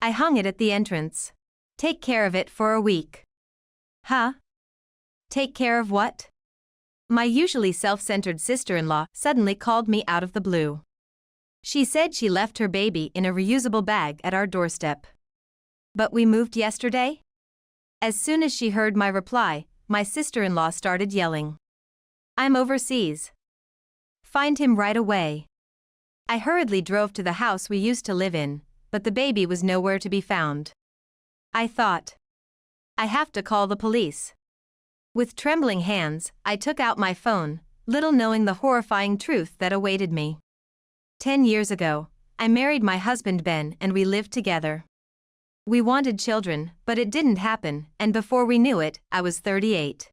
I hung it at the entrance. Take care of it for a week. Huh? Take care of what? My usually self-centered sister-in-law suddenly called me out of the blue. She said she left her baby in a reusable bag at our doorstep. But we moved yesterday? As soon as she heard my reply, my sister-in-law started yelling. I'm overseas. Find him right away. I hurriedly drove to the house we used to live in, but the baby was nowhere to be found. I thought, I have to call the police. With trembling hands, I took out my phone, little knowing the horrifying truth that awaited me. 10 years ago, I married my husband Ben and we lived together. We wanted children, but it didn't happen, and before we knew it, I was 38.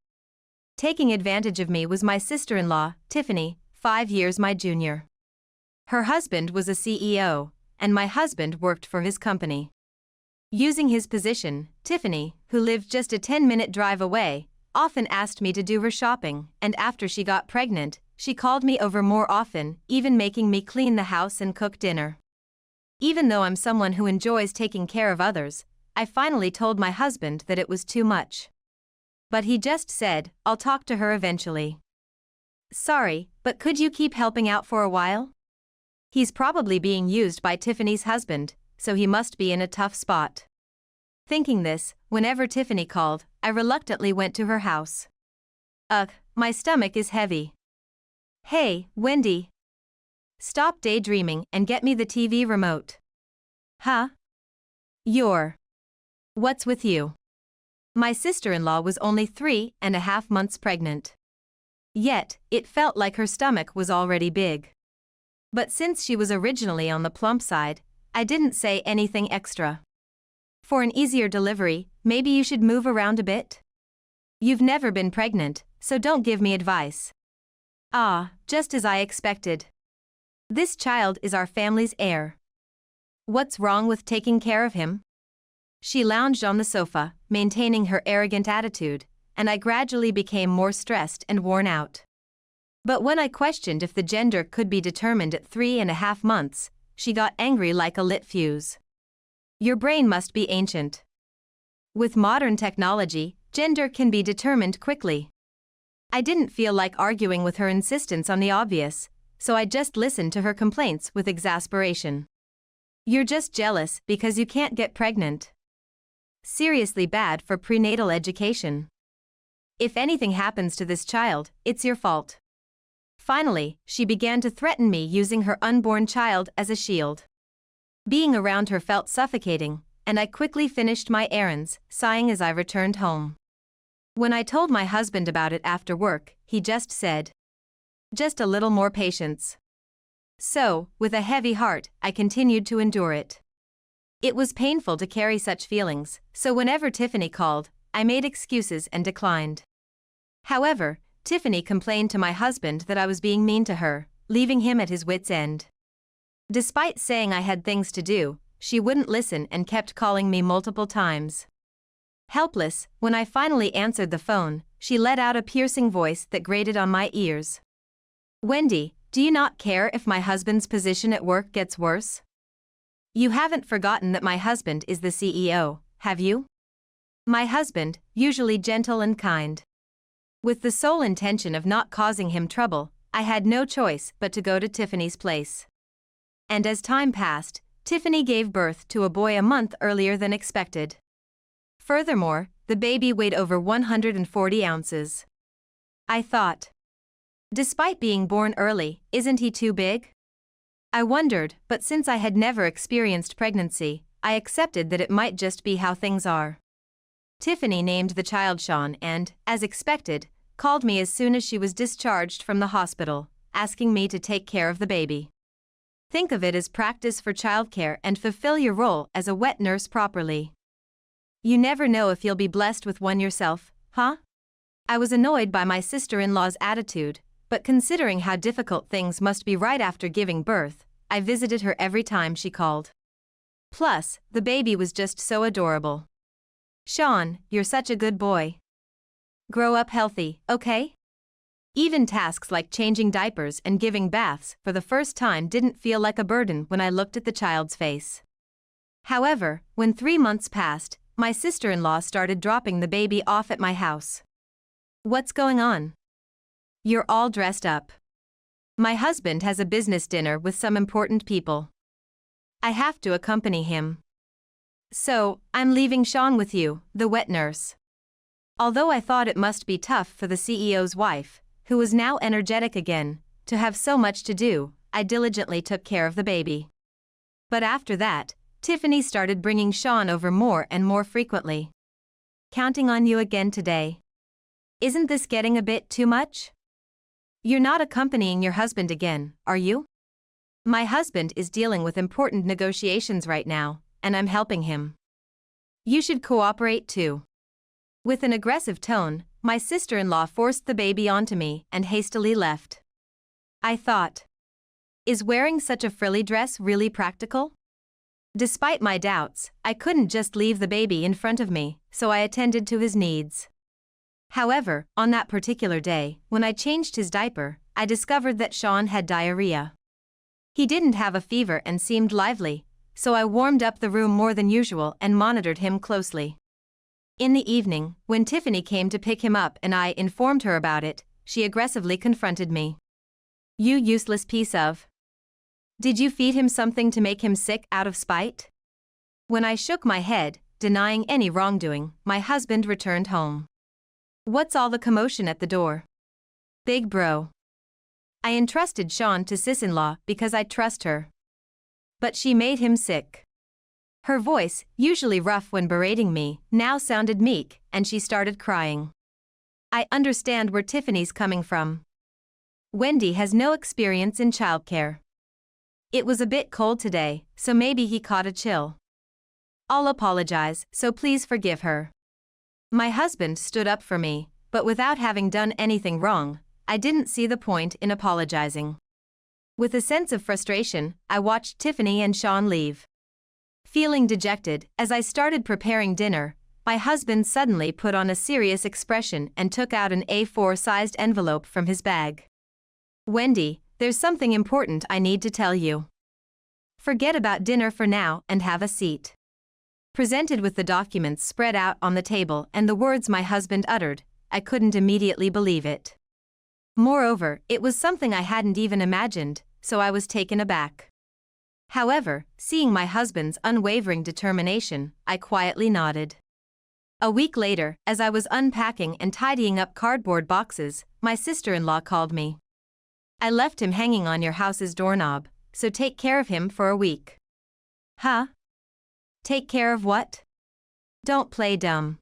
Taking advantage of me was my sister-in-law, Tiffany, 5 years my junior. Her husband was a CEO, and my husband worked for his company. Using his position, Tiffany, who lived just a 10-minute drive away, often asked me to do her shopping, and after she got pregnant, she called me over more often, even making me clean the house and cook dinner. Even though I'm someone who enjoys taking care of others, I finally told my husband that it was too much. But he just said, I'll talk to her eventually. Sorry, but could you keep helping out for a while? He's probably being used by Tiffany's husband, so he must be in a tough spot. Thinking this, whenever Tiffany called, I reluctantly went to her house. Ugh, my stomach is heavy. Hey, Wendy. Stop daydreaming and get me the TV remote. Huh? What's with you? My sister-in-law was only 3.5 months pregnant. Yet, it felt like her stomach was already big. But since she was originally on the plump side, I didn't say anything extra. For an easier delivery, maybe you should move around a bit? You've never been pregnant, so don't give me advice. Ah, just as I expected. This child is our family's heir. What's wrong with taking care of him? She lounged on the sofa, maintaining her arrogant attitude, and I gradually became more stressed and worn out. But when I questioned if the gender could be determined at 3.5 months, she got angry like a lit fuse. Your brain must be ancient. With modern technology, gender can be determined quickly. I didn't feel like arguing with her insistence on the obvious, so I just listened to her complaints with exasperation. You're just jealous because you can't get pregnant. Seriously bad for prenatal education. If anything happens to this child, it's your fault. Finally, she began to threaten me using her unborn child as a shield. Being around her felt suffocating, and I quickly finished my errands, sighing as I returned home. When I told my husband about it after work, he just said, just a little more patience. So, with a heavy heart, I continued to endure it. It was painful to carry such feelings, so whenever Tiffany called, I made excuses and declined. However, Tiffany complained to my husband that I was being mean to her, leaving him at his wits' end. Despite saying I had things to do, she wouldn't listen and kept calling me multiple times. Helpless, when I finally answered the phone, she let out a piercing voice that grated on my ears. Wendy, do you not care if my husband's position at work gets worse? You haven't forgotten that my husband is the CEO, have you? My husband, usually gentle and kind. With the sole intention of not causing him trouble, I had no choice but to go to Tiffany's place. And as time passed, Tiffany gave birth to a boy a month earlier than expected. Furthermore, the baby weighed over 140 ounces. I thought, despite being born early, isn't he too big? I wondered, but since I had never experienced pregnancy, I accepted that it might just be how things are. Tiffany named the child Sean and, as expected, called me as soon as she was discharged from the hospital, asking me to take care of the baby. Think of it as practice for childcare and fulfill your role as a wet nurse properly. You never know if you'll be blessed with one yourself, huh? I was annoyed by my sister-in-law's attitude, but considering how difficult things must be right after giving birth, I visited her every time she called. Plus, the baby was just so adorable. Sean, you're such a good boy. Grow up healthy, okay? Even tasks like changing diapers and giving baths for the first time didn't feel like a burden when I looked at the child's face. However, when 3 months passed, my sister-in-law started dropping the baby off at my house. What's going on? You're all dressed up. My husband has a business dinner with some important people. I have to accompany him. So, I'm leaving Sean with you, the wet nurse. Although I thought it must be tough for the CEO's wife, who was now energetic again, to have so much to do, I diligently took care of the baby. But after that, Tiffany started bringing Sean over more and more frequently. Counting on you again today. Isn't this getting a bit too much? You're not accompanying your husband again, are you? My husband is dealing with important negotiations right now, and I'm helping him. You should cooperate too. With an aggressive tone, my sister-in-law forced the baby onto me and hastily left. I thought, is wearing such a frilly dress really practical? Despite my doubts, I couldn't just leave the baby in front of me, so I attended to his needs. However, on that particular day, when I changed his diaper, I discovered that Sean had diarrhea. He didn't have a fever and seemed lively, so I warmed up the room more than usual and monitored him closely. In the evening, when Tiffany came to pick him up and I informed her about it, she aggressively confronted me. You useless piece of. Did you feed him something to make him sick out of spite? When I shook my head, denying any wrongdoing, my husband returned home. What's all the commotion at the door? Big bro. I entrusted Sean to sis-in-law because I trust her. But she made him sick. Her voice, usually rough when berating me, now sounded meek, and she started crying. I understand where Tiffany's coming from. Wendy has no experience in childcare. It was a bit cold today, so maybe he caught a chill. I'll apologize, so please forgive her. My husband stood up for me, but without having done anything wrong, I didn't see the point in apologizing. With a sense of frustration, I watched Tiffany and Sean leave. Feeling dejected, as I started preparing dinner, my husband suddenly put on a serious expression and took out an A4-sized envelope from his bag. Wendy, there's something important I need to tell you. Forget about dinner for now and have a seat. Presented with the documents spread out on the table and the words my husband uttered, I couldn't immediately believe it. Moreover, it was something I hadn't even imagined, so I was taken aback. However, seeing my husband's unwavering determination, I quietly nodded. A week later, as I was unpacking and tidying up cardboard boxes, my sister-in-law called me. I left him hanging on your house's doorknob, so take care of him for a week. Huh? Take care of what? Don't play dumb.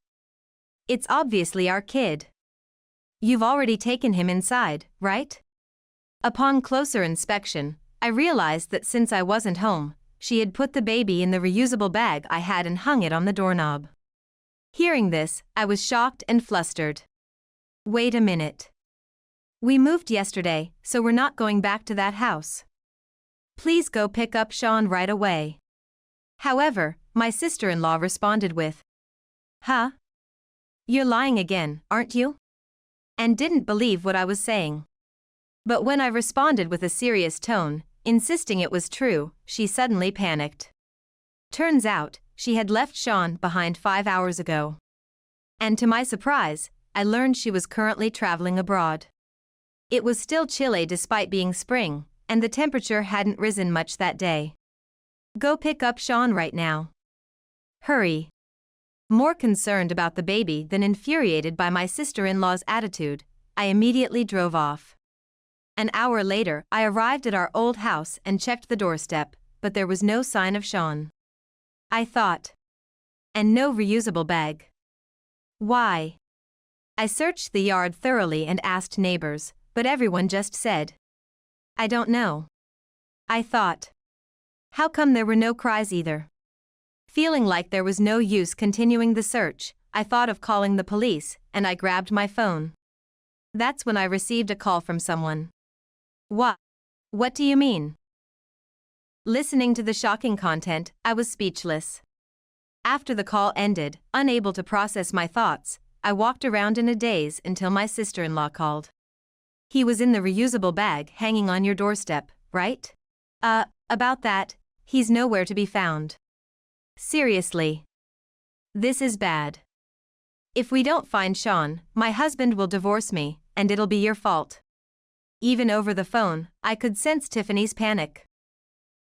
It's obviously our kid. You've already taken him inside, right? Upon closer inspection, I realized that since I wasn't home, she had put the baby in the reusable bag I had and hung it on the doorknob. Hearing this, I was shocked and flustered. Wait a minute. We moved yesterday, so we're not going back to that house. Please go pick up Sean right away. However, my sister-in-law responded with, Huh? You're lying again, aren't you? And didn't believe what I was saying. But when I responded with a serious tone, insisting it was true, she suddenly panicked. Turns out, she had left Sean behind 5 hours ago. And to my surprise, I learned she was currently traveling abroad. It was still chilly despite being spring, and the temperature hadn't risen much that day. Go pick up Sean right now. Hurry. More concerned about the baby than infuriated by my sister-in-law's attitude, I immediately drove off. An hour later, I arrived at our old house and checked the doorstep, but there was no sign of Sean. I thought. And no reusable bag. Why? I searched the yard thoroughly and asked neighbors, but everyone just said, I don't know. I thought. How come there were no cries either? Feeling like there was no use continuing the search, I thought of calling the police, and I grabbed my phone. That's when I received a call from someone. What? What do you mean? Listening to the shocking content, I was speechless. After the call ended, unable to process my thoughts, I walked around in a daze until my sister-in-law called. He was in the reusable bag hanging on your doorstep, right? About that, he's nowhere to be found. Seriously. This is bad. If we don't find Sean, my husband will divorce me, and it'll be your fault. Even over the phone, I could sense Tiffany's panic.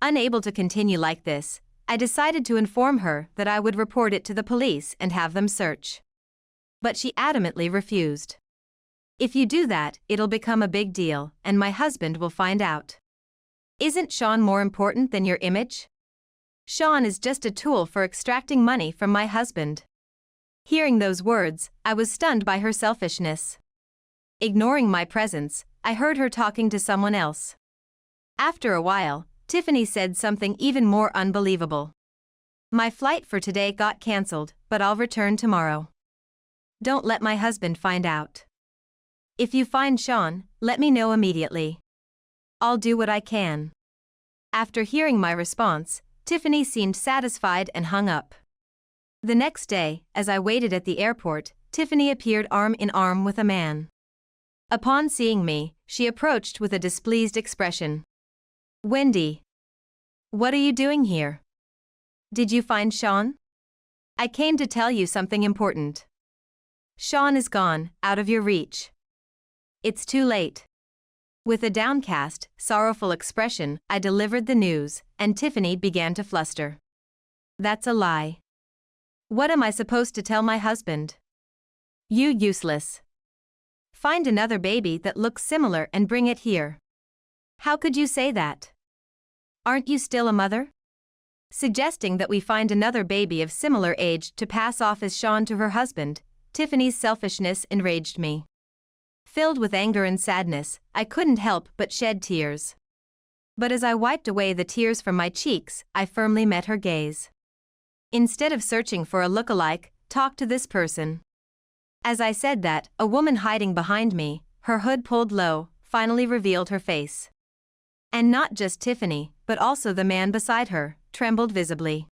Unable to continue like this, I decided to inform her that I would report it to the police and have them search. But she adamantly refused. If you do that, it'll become a big deal, and my husband will find out. Isn't Sean more important than your image? Sean is just a tool for extracting money from my husband. Hearing those words, I was stunned by her selfishness. Ignoring my presence, I heard her talking to someone else. After a while, Tiffany said something even more unbelievable. My flight for today got cancelled, but I'll return tomorrow. Don't let my husband find out. If you find Sean, let me know immediately. I'll do what I can. After hearing my response, Tiffany seemed satisfied and hung up. The next day, as I waited at the airport, Tiffany appeared arm in arm with a man. Upon seeing me, she approached with a displeased expression. Wendy. What are you doing here? Did you find Sean? I came to tell you something important. Sean is gone, out of your reach. It's too late. With a downcast, sorrowful expression, I delivered the news, and Tiffany began to fluster. That's a lie. What am I supposed to tell my husband? You useless. Find another baby that looks similar and bring it here. How could you say that? Aren't you still a mother? Suggesting that we find another baby of similar age to pass off as Sean to her husband, Tiffany's selfishness enraged me. Filled with anger and sadness, I couldn't help but shed tears. But as I wiped away the tears from my cheeks, I firmly met her gaze. Instead of searching for a look-alike, talk to this person. As I said that, a woman hiding behind me, her hood pulled low, finally revealed her face. And not just Tiffany, but also the man beside her, trembled visibly.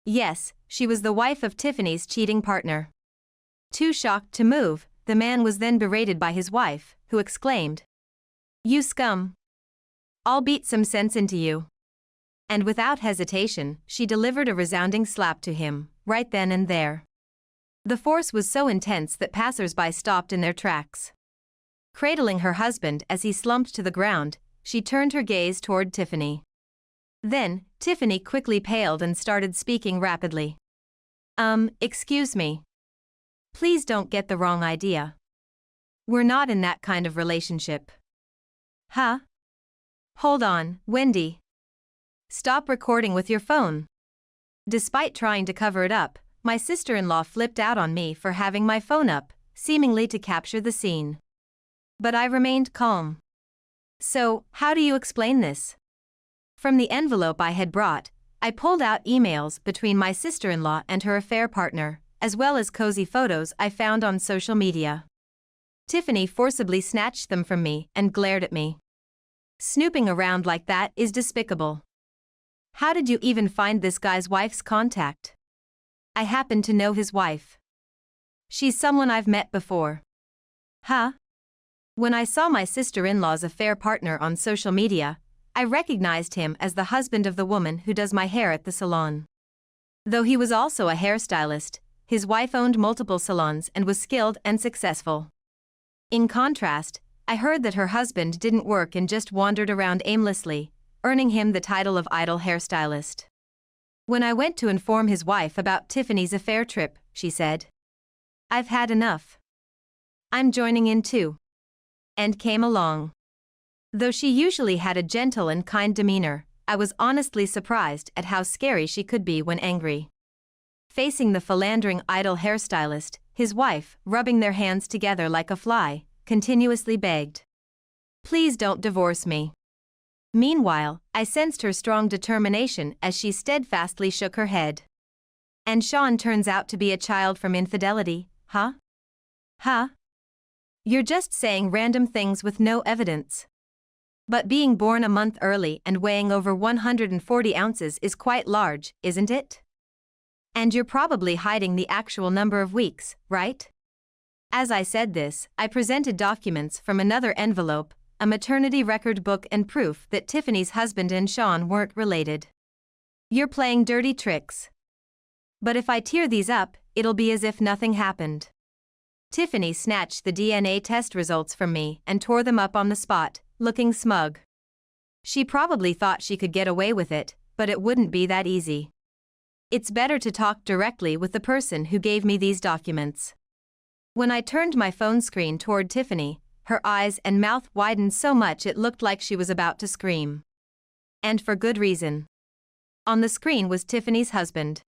Yes, she was the wife of Tiffany's cheating partner. Too shocked to move, the man was then berated by his wife, who exclaimed, "You scum! I'll beat some sense into you." And without hesitation, she delivered a resounding slap to him, right then and there. The force was so intense that passers-by stopped in their tracks. Cradling her husband as he slumped to the ground, she turned her gaze toward Tiffany. Then, Tiffany quickly paled and started speaking rapidly. Excuse me. Please don't get the wrong idea. We're not in that kind of relationship. Huh? Hold on, Wendy. Stop recording with your phone. Despite trying to cover it up, my sister-in-law flipped out on me for having my phone up, seemingly to capture the scene. But I remained calm. So, how do you explain this? From the envelope I had brought, I pulled out emails between my sister-in-law and her affair partner, as well as cozy photos I found on social media. Tiffany forcibly snatched them from me and glared at me. Snooping around like that is despicable. How did you even find this guy's wife's contact? I happen to know his wife. She's someone I've met before. Huh? When I saw my sister-in-law's affair partner on social media, I recognized him as the husband of the woman who does my hair at the salon. Though he was also a hairstylist, his wife owned multiple salons and was skilled and successful. In contrast, I heard that her husband didn't work and just wandered around aimlessly, earning him the title of idle hairstylist. When I went to inform his wife about Tiffany's affair trip, she said, "I've had enough. I'm joining in too." And came along. Though she usually had a gentle and kind demeanor, I was honestly surprised at how scary she could be when angry. Facing the philandering idle hairstylist, his wife, rubbing their hands together like a fly, continuously begged, "Please don't divorce me." Meanwhile, I sensed her strong determination as she steadfastly shook her head. And Sean turns out to be a child from infidelity, huh? Huh? You're just saying random things with no evidence. But being born a month early and weighing over 140 ounces is quite large, isn't it? And you're probably hiding the actual number of weeks, right? As I said this, I presented documents from another envelope, a maternity record book and proof that Tiffany's husband and Sean weren't related. You're playing dirty tricks. But if I tear these up, it'll be as if nothing happened. Tiffany snatched the DNA test results from me and tore them up on the spot, looking smug. She probably thought she could get away with it, but it wouldn't be that easy. It's better to talk directly with the person who gave me these documents. When I turned my phone screen toward Tiffany, her eyes and mouth widened so much it looked like she was about to scream. And for good reason. On the screen was Tiffany's husband.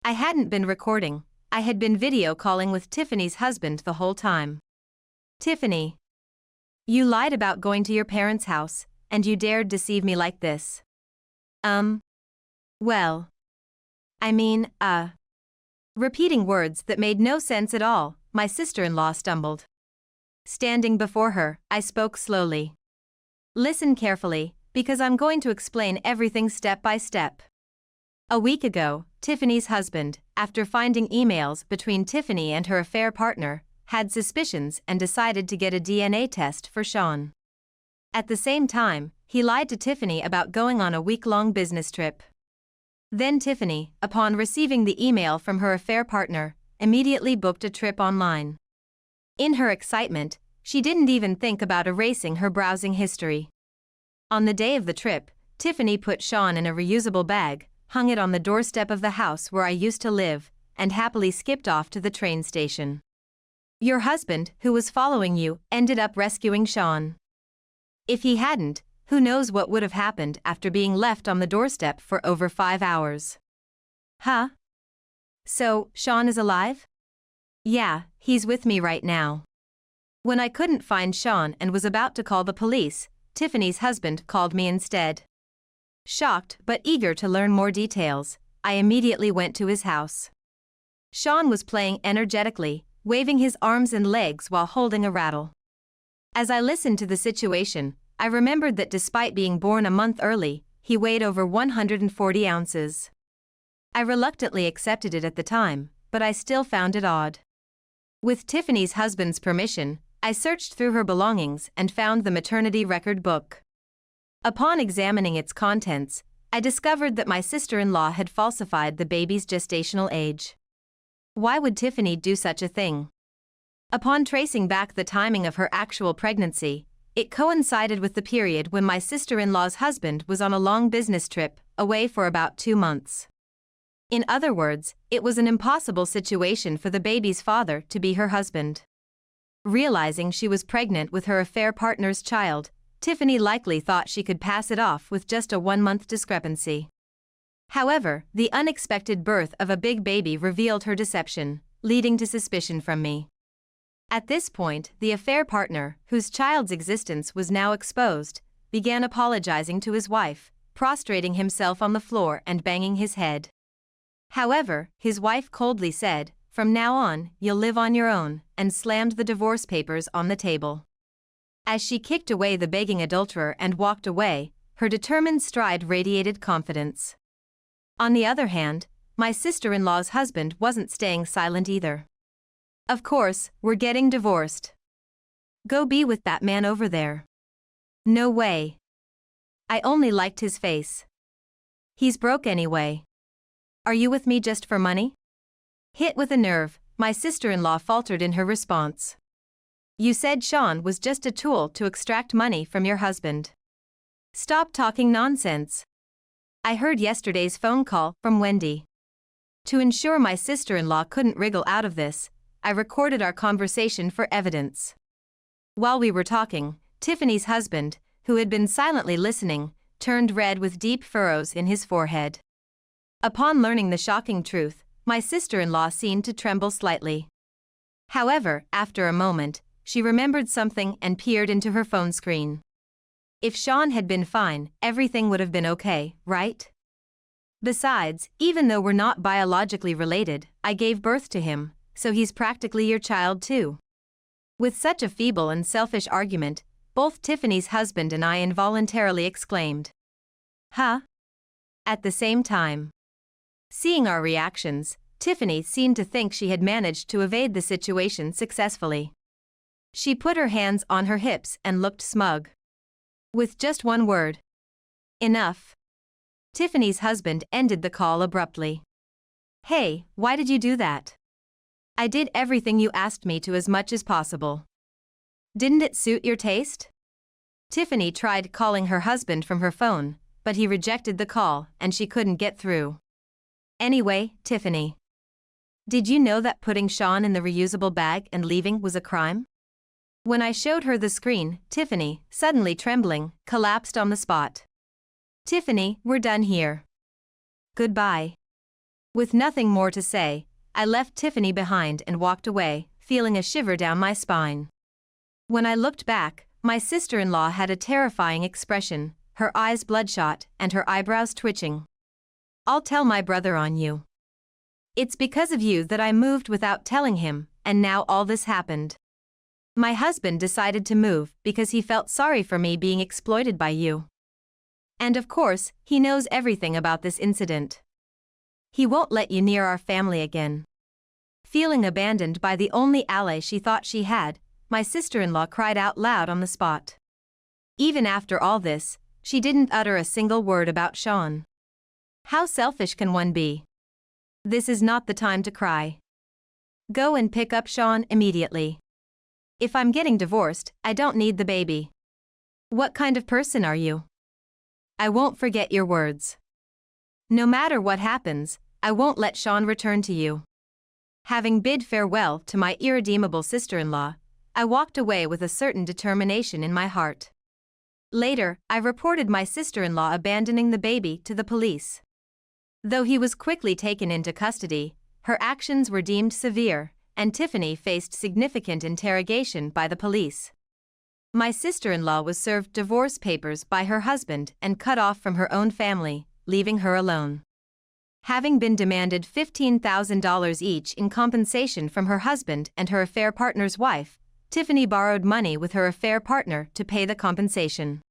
I hadn't been recording, I had been video calling with Tiffany's husband the whole time. Tiffany. You lied about going to your parents' house, and you dared deceive me like this. Well. I mean, Repeating words that made no sense at all, my sister-in-law stumbled. Standing before her, I spoke slowly. Listen carefully, because I'm going to explain everything step by step. A week ago, Tiffany's husband, after finding emails between Tiffany and her affair partner, had suspicions and decided to get a DNA test for Sean. At the same time, he lied to Tiffany about going on a week-long business trip. Then Tiffany, upon receiving the email from her affair partner, immediately booked a trip online. In her excitement, she didn't even think about erasing her browsing history. On the day of the trip, Tiffany put Sean in a reusable bag, hung it on the doorstep of the house where I used to live, and happily skipped off to the train station. Your husband, who was following you, ended up rescuing Sean. If he hadn't, who knows what would have happened after being left on the doorstep for over 5 hours. Huh? So, Sean is alive? Yeah, he's with me right now. When I couldn't find Sean and was about to call the police, Tiffany's husband called me instead. Shocked but eager to learn more details, I immediately went to his house. Sean was playing energetically, waving his arms and legs while holding a rattle. As I listened to the situation, I remembered that despite being born a month early, he weighed over 140 ounces. I reluctantly accepted it at the time, but I still found it odd. With Tiffany's husband's permission, I searched through her belongings and found the maternity record book. Upon examining its contents, I discovered that my sister-in-law had falsified the baby's gestational age. Why would Tiffany do such a thing? Upon tracing back the timing of her actual pregnancy, it coincided with the period when my sister-in-law's husband was on a long business trip, away for about 2 months. In other words, it was an impossible situation for the baby's father to be her husband. Realizing she was pregnant with her affair partner's child, Tiffany likely thought she could pass it off with just a 1-month discrepancy. However, the unexpected birth of a big baby revealed her deception, leading to suspicion from me. At this point, the affair partner, whose child's existence was now exposed, began apologizing to his wife, prostrating himself on the floor and banging his head. However, his wife coldly said, "From now on, you'll live on your own," and slammed the divorce papers on the table. As she kicked away the begging adulterer and walked away, her determined stride radiated confidence. On the other hand, my sister-in-law's husband wasn't staying silent either. Of course, we're getting divorced. Go be with that man over there. No way. I only liked his face. He's broke anyway. Are you with me just for money? Hit with a nerve, my sister-in-law faltered in her response. You said Sean was just a tool to extract money from your husband. Stop talking nonsense. I heard yesterday's phone call from Wendy. To ensure my sister-in-law couldn't wriggle out of this, I recorded our conversation for evidence. While we were talking, Tiffany's husband, who had been silently listening, turned red with deep furrows in his forehead. Upon learning the shocking truth, my sister-in-law seemed to tremble slightly. However, after a moment, she remembered something and peered into her phone screen. If Sean had been fine, everything would have been okay, right? Besides, even though we're not biologically related, I gave birth to him, so he's practically your child too. With such a feeble and selfish argument, both Tiffany's husband and I involuntarily exclaimed, "Huh?" at the same time. Seeing our reactions, Tiffany seemed to think she had managed to evade the situation successfully. She put her hands on her hips and looked smug. With just one word. Enough. Tiffany's husband ended the call abruptly. Hey, why did you do that? I did everything you asked me to as much as possible. Didn't it suit your taste? Tiffany tried calling her husband from her phone, but he rejected the call and she couldn't get through. Anyway, Tiffany. Did you know that putting Sean in the reusable bag and leaving was a crime? When I showed her the screen, Tiffany, suddenly trembling, collapsed on the spot. Tiffany, we're done here. Goodbye. With nothing more to say, I left Tiffany behind and walked away, feeling a shiver down my spine. When I looked back, my sister-in-law had a terrifying expression, her eyes bloodshot and her eyebrows twitching. I'll tell my brother on you. It's because of you that I moved without telling him, and now all this happened. My husband decided to move because he felt sorry for me being exploited by you. And of course, he knows everything about this incident. He won't let you near our family again. Feeling abandoned by the only ally she thought she had, my sister-in-law cried out loud on the spot. Even after all this, she didn't utter a single word about Sean. How selfish can one be? This is not the time to cry. Go and pick up Sean immediately. If I'm getting divorced, I don't need the baby. What kind of person are you? I won't forget your words. No matter what happens, I won't let Sean return to you. Having bid farewell to my irredeemable sister-in-law, I walked away with a certain determination in my heart. Later, I reported my sister-in-law abandoning the baby to the police. Though he was quickly taken into custody, her actions were deemed severe, and Tiffany faced significant interrogation by the police. My sister-in-law was served divorce papers by her husband and cut off from her own family, leaving her alone. Having been demanded $15,000 each in compensation from her husband and her affair partner's wife, Tiffany borrowed money with her affair partner to pay the compensation.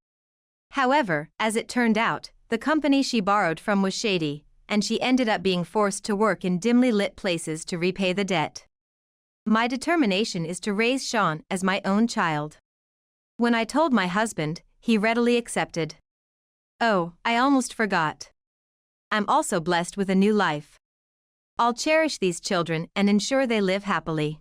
However, as it turned out, the company she borrowed from was shady, and she ended up being forced to work in dimly lit places to repay the debt. My determination is to raise Sean as my own child. When I told my husband, he readily accepted. Oh, I almost forgot. I'm also blessed with a new life. I'll cherish these children and ensure they live happily.